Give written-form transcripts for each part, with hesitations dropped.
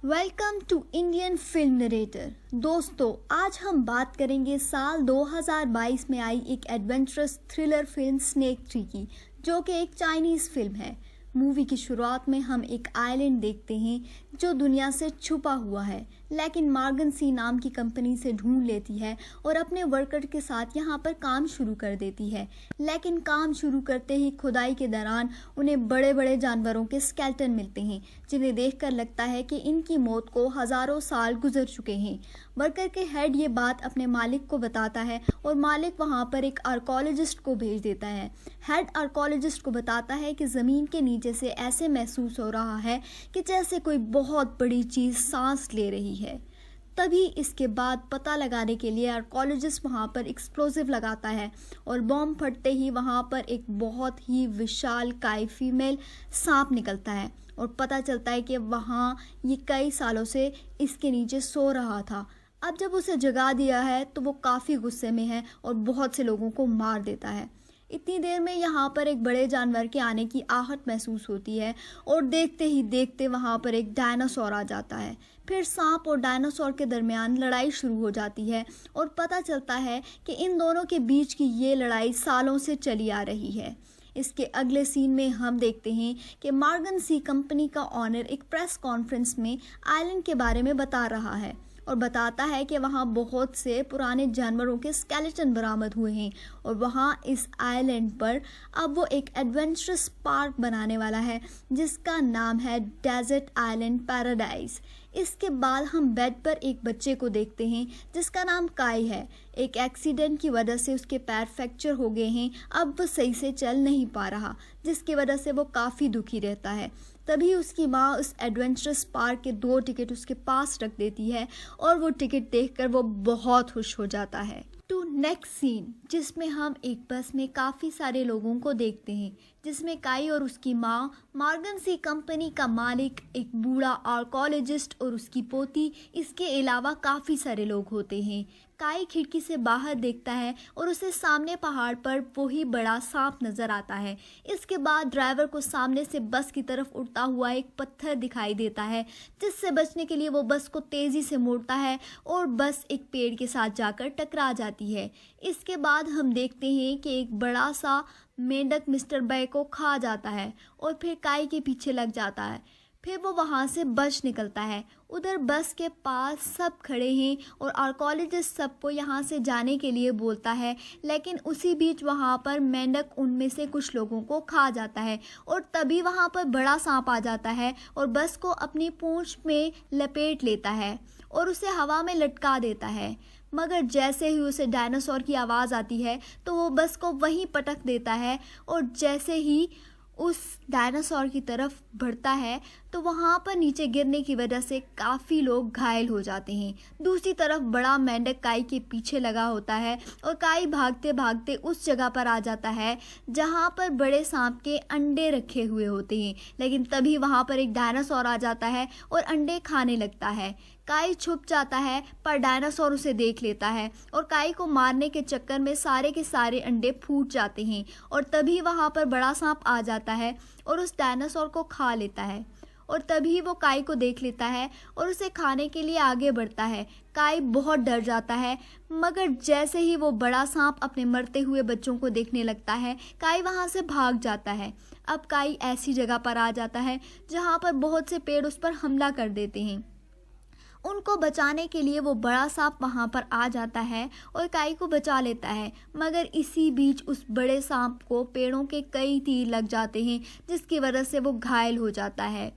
Welcome to Indian film narrator. दोस्तों, आज हम बात करेंगे साल 2022 में आई एक adventurous thriller film snake tree की, जो कि एक चाइनीज़ फिल्म है। मूवी की शुरुआत में हम एक आइलैंड देखते हैं जो दुनिया से छुपा हुआ है, लेकिन मॉर्गन सी नाम की कंपनी से ढूंढ लेती है और अपने वर्कर के साथ यहाँ पर काम शुरू कर देती है। लेकिन काम शुरू करते ही खुदाई के दौरान उन्हें बड़े बड़े जानवरों के स्केलेटन मिलते हैं, जिन्हें देखकर लगता है कि इनकी मौत को हज़ारों साल गुजर चुके हैं। वर्कर के हेड ये बात अपने मालिक को बताता है और मालिक वहाँ पर एक आर्कोलॉजिस्ट को भेज देता है। हेड आर्कोलॉजिस्ट को बताता है कि ज़मीन के नीचे से ऐसे महसूस हो रहा है कि जैसे कोई बहुत बड़ी चीज़ सांस ले रही है। तभी इसके बाद पता लगाने के लिए आर्कोलॉजिस्ट वहाँ पर एक्सप्लोजिव लगाता है और बॉम्ब फटते ही वहाँ पर एक बहुत ही विशालकाय फीमेल सांप निकलता है और पता चलता है कि वहाँ ये कई सालों से इसके नीचे सो रहा था। अब जब उसे जगा दिया है तो वो काफ़ी गुस्से में है और बहुत से लोगों को मार देता है। इतनी देर में यहाँ पर एक बड़े जानवर के आने की आहट महसूस होती है और देखते ही देखते वहाँ पर एक डायनासोर आ जाता है। फिर सांप और डायनासोर के दरमियान लड़ाई शुरू हो जाती है और पता चलता है कि इन दोनों के बीच की ये लड़ाई सालों से चली आ रही है। इसके अगले सीन में हम देखते हैं कि मॉर्गन सी कंपनी का ऑनर एक प्रेस कॉन्फ्रेंस में आइलैंड के बारे में बता रहा है और बताता है कि वहाँ बहुत से पुराने जानवरों के स्केलेटन बरामद हुए हैं और वहाँ इस आइलैंड पर अब वो एक एडवेंचरस पार्क बनाने वाला है जिसका नाम है डेजर्ट आइलैंड पैराडाइज। इसके बाद हम बेड पर एक बच्चे को देखते हैं जिसका नाम काई है। एक एक्सीडेंट की वजह से उसके पैर फ्रैक्चर हो गए हैं, अब वो सही से चल नहीं पा रहा, जिसकी वजह से वो काफ़ी दुखी रहता है। तभी उसकी माँ उस एडवेंचरस पार्क के 2 टिकट उसके पास रख देती है और वो टिकट देखकर वो बहुत खुश हो जाता है। टू नेक्स्ट सीन, जिसमें हम एक बस में काफ़ी सारे लोगों को देखते हैं, जिसमें काई और उसकी माँ, मॉर्गन सी कंपनी का मालिक, एक बूढ़ा आर्कोलॉजिस्ट और उसकी पोती, इसके अलावा काफ़ी सारे लोग होते हैं। काई खिड़की से बाहर देखता है और उसे सामने पहाड़ पर वही बड़ा सांप नज़र आता है। इसके बाद ड्राइवर को सामने से बस की तरफ उड़ता हुआ एक पत्थर दिखाई देता है, जिससे बचने के लिए वो बस को तेज़ी से मोड़ता है और बस एक पेड़ के साथ जाकर टकरा जाती है। इसके बाद हम देखते हैं कि एक बड़ा सा मेंढक मिस्टर बै को खा जाता है और फिर काई के पीछे लग जाता है। फिर वो वहाँ से बच निकलता है। उधर बस के पास सब खड़े हैं और आर्कोलॉजिस्ट सबको यहाँ से जाने के लिए बोलता है, लेकिन उसी बीच वहाँ पर मेंढक उनमें से कुछ लोगों को खा जाता है और तभी वहाँ पर बड़ा सांप आ जाता है और बस को अपनी पूंछ में लपेट लेता है और उसे हवा में लटका देता है। मगर जैसे ही उसे डायनासोर की आवाज़ आती है तो वो बस को वहीं पटक देता है और जैसे ही उस डायनासोर की तरफ बढ़ता है तो वहाँ पर नीचे गिरने की वजह से काफ़ी लोग घायल हो जाते हैं। दूसरी तरफ बड़ा मेंढक काई के पीछे लगा होता है और काई भागते भागते उस जगह पर आ जाता है जहाँ पर बड़े सांप के अंडे रखे हुए होते हैं, लेकिन तभी वहाँ पर एक डायनासोर आ जाता है और अंडे खाने लगता है। काई छुप जाता है पर डायनासोर उसे देख लेता है और काई को मारने के चक्कर में सारे के सारे अंडे फूट जाते हैं और तभी वहाँ पर बड़ा सांप आ जाता है और उस डायनासोर को खा लेता है और तभी वो काई को देख लेता है और उसे खाने के लिए आगे बढ़ता है। काई बहुत डर जाता है, मगर जैसे ही वो बड़ा सांप अपने मरते हुए बच्चों को देखने लगता है, काई वहाँ से भाग जाता है। अब काई ऐसी जगह पर आ जाता है जहाँ पर बहुत से पेड़ उस पर हमला कर देते हैं। उनको बचाने के लिए वो बड़ा सांप वहाँ पर आ जाता है और काई को बचा लेता है, मगर इसी बीच उस बड़े सांप को पेड़ों के कई तीर लग जाते हैं, जिसकी वजह से वो घायल हो जाता है।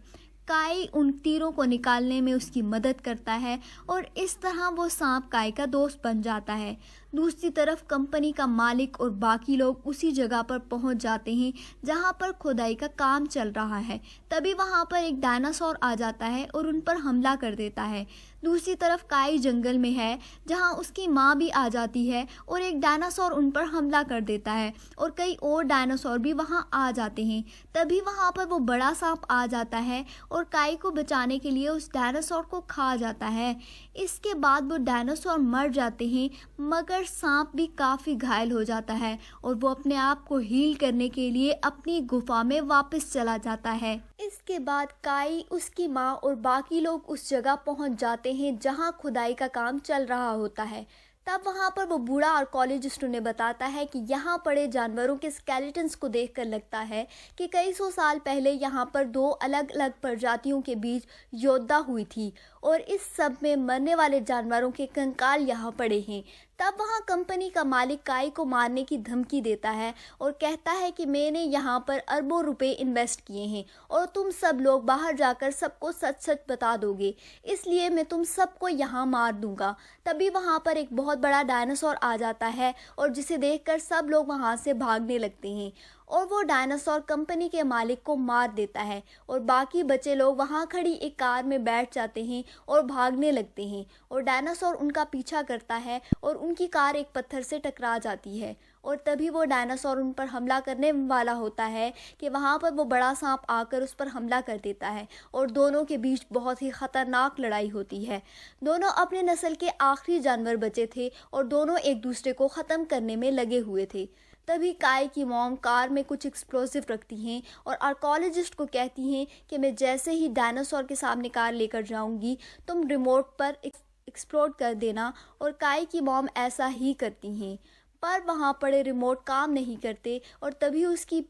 काई उन तीरों को निकालने में उसकी मदद करता है और इस तरह वो सांप काई का दोस्त बन जाता है। दूसरी तरफ कंपनी का मालिक और बाकी लोग उसी जगह पर पहुंच जाते हैं जहां पर खुदाई का काम चल रहा है। तभी वहां पर एक डायनासोर आ जाता है और उन पर हमला कर देता है। दूसरी तरफ काई जंगल में है जहां उसकी माँ भी आ जाती है और एक डायनासोर उन पर हमला कर देता है और कई और डायनासोर भी वहां आ जाते हैं। तभी वहां पर वो बड़ा सांप आ जाता है और काई को बचाने के लिए उस डायनासोर को खा जाता है। इसके बाद वो डायनासोर मर जाते हैं, मगर पर सांप भी काफ़ी घायल हो जाता है और वो अपने आप को हील करने के लिए अपनी गुफा में वापस चला जाता है। इसके बाद काई, उसकी माँ और बाकी लोग उस जगह पहुंच जाते हैं जहां खुदाई का काम चल रहा होता है। तब वहां पर वो बूढ़ा आर्कोलॉजिस्ट उन्हें बताता है कि यहाँ पड़े जानवरों के स्केलेटन्स को देखकर लगता है कि कई सौ साल पहले यहाँ पर दो अलग अलग प्रजातियों के बीच योद्धा हुई थी और इस सब में मरने वाले जानवरों के कंकाल यहाँ पड़े हैं। तब वहाँ कंपनी का मालिक काई को मारने की धमकी देता है और कहता है कि मैंने यहाँ पर अरबों रुपए इन्वेस्ट किए हैं और तुम सब लोग बाहर जाकर सबको सच सच बता दोगे, इसलिए मैं तुम सबको यहाँ मार दूंगा। तभी वहाँ पर एक बहुत बड़ा डायनासोर आ जाता है और जिसे देखकर सब लोग वहाँ से भागने लगते हैं और वो डायनासोर कंपनी के मालिक को मार देता है और बाकी बचे लोग वहाँ खड़ी एक कार में बैठ जाते हैं और भागने लगते हैं और डायनासोर उनका पीछा करता है और उनकी कार एक पत्थर से टकरा जाती है और तभी वो डायनासोर उन पर हमला करने वाला होता है कि वहाँ पर वो बड़ा सांप आकर उस पर हमला कर देता है और दोनों के बीच बहुत ही ख़तरनाक लड़ाई होती है। दोनों अपने नस्ल के आखिरी जानवर बचे थे और दोनों एक दूसरे को ख़त्म करने में लगे हुए थे। तभी काई की मॉम कार में कुछ एक्सप्लोसिव रखती हैं और आर्कोलॉजिस्ट को कहती हैं कि मैं जैसे ही डायनासोर के सामने कार लेकर जाऊंगी तुम रिमोट पर एक्सप्लोड कर देना, और काई की मॉम ऐसा ही करती हैं। पर वहाँ पड़े रिमोट काम नहीं करते और तभी उसकी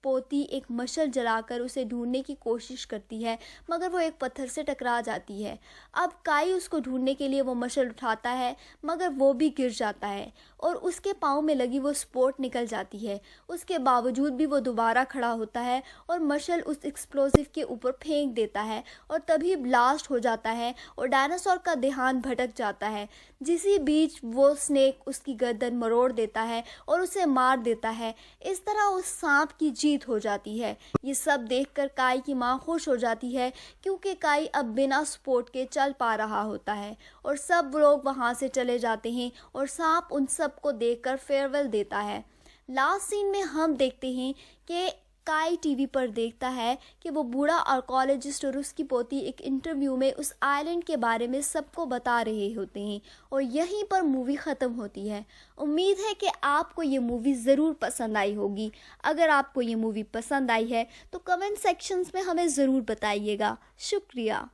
पोती एक मशाल जलाकर उसे ढूंढने की कोशिश करती है, मगर वो एक पत्थर से टकरा जाती है। अब काई उसको ढूंढने के लिए वो मशाल उठाता है मगर वो भी गिर जाता है और उसके पाँव में लगी वो स्पोर्ट निकल जाती है। उसके बावजूद भी वो दोबारा खड़ा होता है और मशाल उस एक्सप्लोसिव के ऊपर फेंक देता है और तभी ब्लास्ट हो जाता है और डायनासोर का ध्यान भटक जाता है। जिसी बीच वो स्नेक उसकी गर्दन मरोड़ देता है और उसे मार देता है। इस तरह उस सांप की जीत हो जाती है। ये सब देखकर काई की माँ खुश हो जाती है क्योंकि काई अब बिना सपोर्ट के चल पा रहा होता है और सब लोग वहाँ से चले जाते हैं और सांप उन सबको देखकर फेयरवेल देता है। लास्ट सीन में हम देखते हैं कि काई टीवी पर देखता है कि वो बूढ़ा आर्कोलॉजिस्ट और उसकी पोती एक इंटरव्यू में उस आइलैंड के बारे में सबको बता रहे होते हैं और यहीं पर मूवी ख़त्म होती है। उम्मीद है कि आपको ये मूवी ज़रूर पसंद आई होगी। अगर आपको ये मूवी पसंद आई है तो कमेंट सेक्शंस में हमें ज़रूर बताइएगा। शुक्रिया।